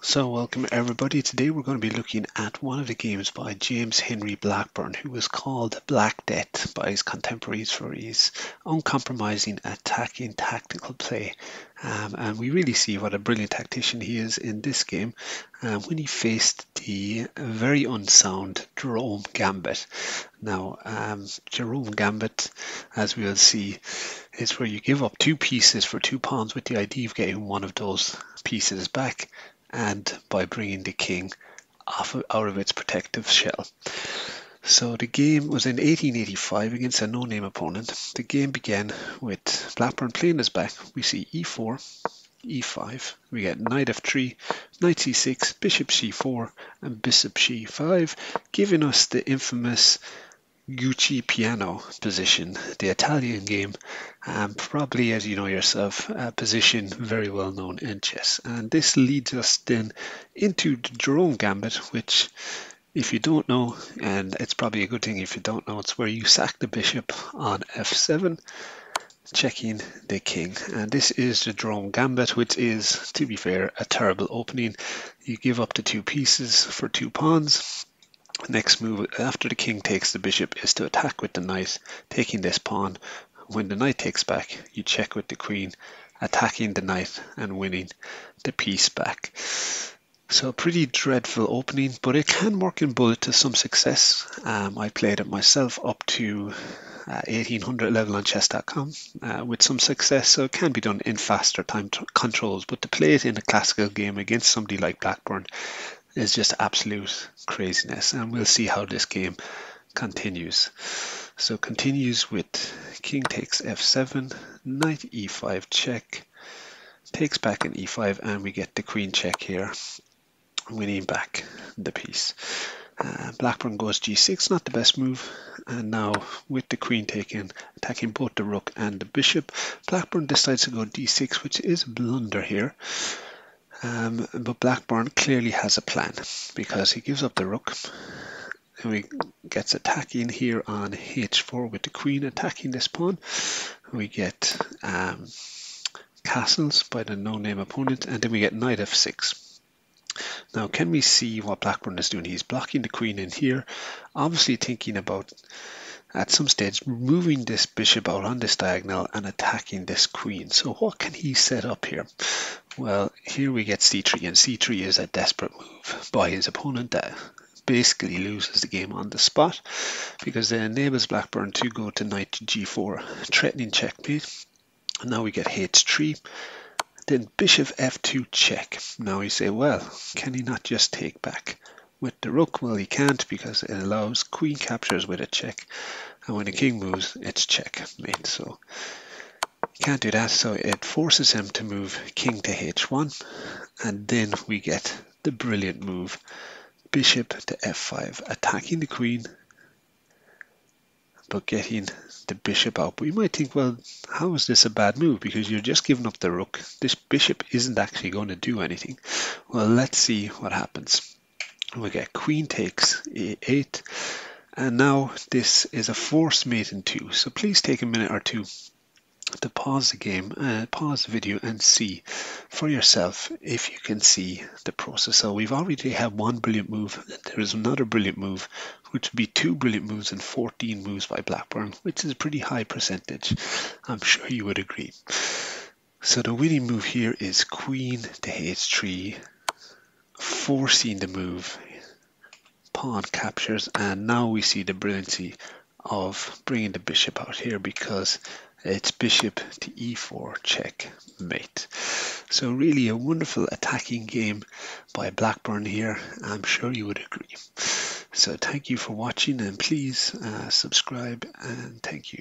So welcome everybody. Today we're going to be looking at one of the games by James Henry Blackburne, who was called Black Death by his contemporaries for his uncompromising attacking tactical play. And we really see what a brilliant tactician he is in this game when he faced the very unsound Jerome Gambit. Now, Jerome Gambit, as we'll see, is where you give up two pieces for 2 pawns with the idea of getting one of those pieces back, and by bringing the king out of its protective shell. So the game was in 1885 against a no-name opponent. The game began with Blackburne playing his back. We see e4, e5. We get knight f3, knight c6, bishop c4, and bishop c5, giving us the infamous Gucci piano position, the Italian game, probably, as you know yourself, a position very well known in chess. And this leads us then into the Jerome Gambit, which, if you don't know, and it's probably a good thing if you don't know, it's where you sack the bishop on f7, checking the king. And this is the Jerome Gambit, which is, to be fair, a terrible opening. You give up the two pieces for 2 pawns. Next move after the king takes the bishop is to attack with the knight, taking this pawn. When the knight takes back, you check with the queen, attacking the knight and winning the piece back. So a pretty dreadful opening, but it can work in bullet to some success. I played it myself up to 1800 level on chess.com with some success, so it can be done in faster time controls, but to play it in a classical game against somebody like Blackburne is just absolute craziness, and we'll see how this game continues. So continues with king takes f7, knight e5 check, takes back an e5, and we get the queen check here, winning back the piece. Blackburne goes g6, not the best move, and now with the queen taken, attacking both the rook and the bishop, Blackburne decides to go d6, which is a blunder here. But Blackburne clearly has a plan, because he gives up the rook and he gets attacking here on h4 with the queen attacking this pawn. We get castles by the no-name opponent, and then we get knight f6. Now, can we see what Blackburne is doing? He's blocking the queen in here, obviously thinking about at some stage moving this bishop out on this diagonal and attacking this queen. So what can he set up here? Well, here we get c3, and c3 is a desperate move by his opponent that basically loses the game on the spot, because it enables Blackburne to go to knight to g4, threatening checkmate. And now we get h3, then bishop f2 check. Now we say, well, can he not just take back with the rook? Well, he can't, because it allows queen captures with a check, and when the king moves, it's checkmate. So he can't do that, so it forces him to move king to h1, and then we get the brilliant move bishop to f5, attacking the queen but getting the bishop out. But you might think, well, how is this a bad move? Because you're just giving up the rook. This bishop isn't actually going to do anything. Well, let's see what happens. We get queen takes a8, and now this is a forced mate in 2. So please take a minute or two to pause the game, pause the video, and see for yourself if you can see the process. So we've already had one brilliant move. There is another brilliant move, which would be 2 brilliant moves and 14 moves by Blackburne, which is a pretty high percentage. I'm sure you would agree. So the winning move here is queen to h3, forcing the move. Pawn captures, and now we see the brilliancy of bringing the bishop out here, because it's bishop to e4 checkmate. So really a wonderful attacking game by Blackburne here. I'm sure you would agree. So thank you for watching, and please subscribe, and thank you.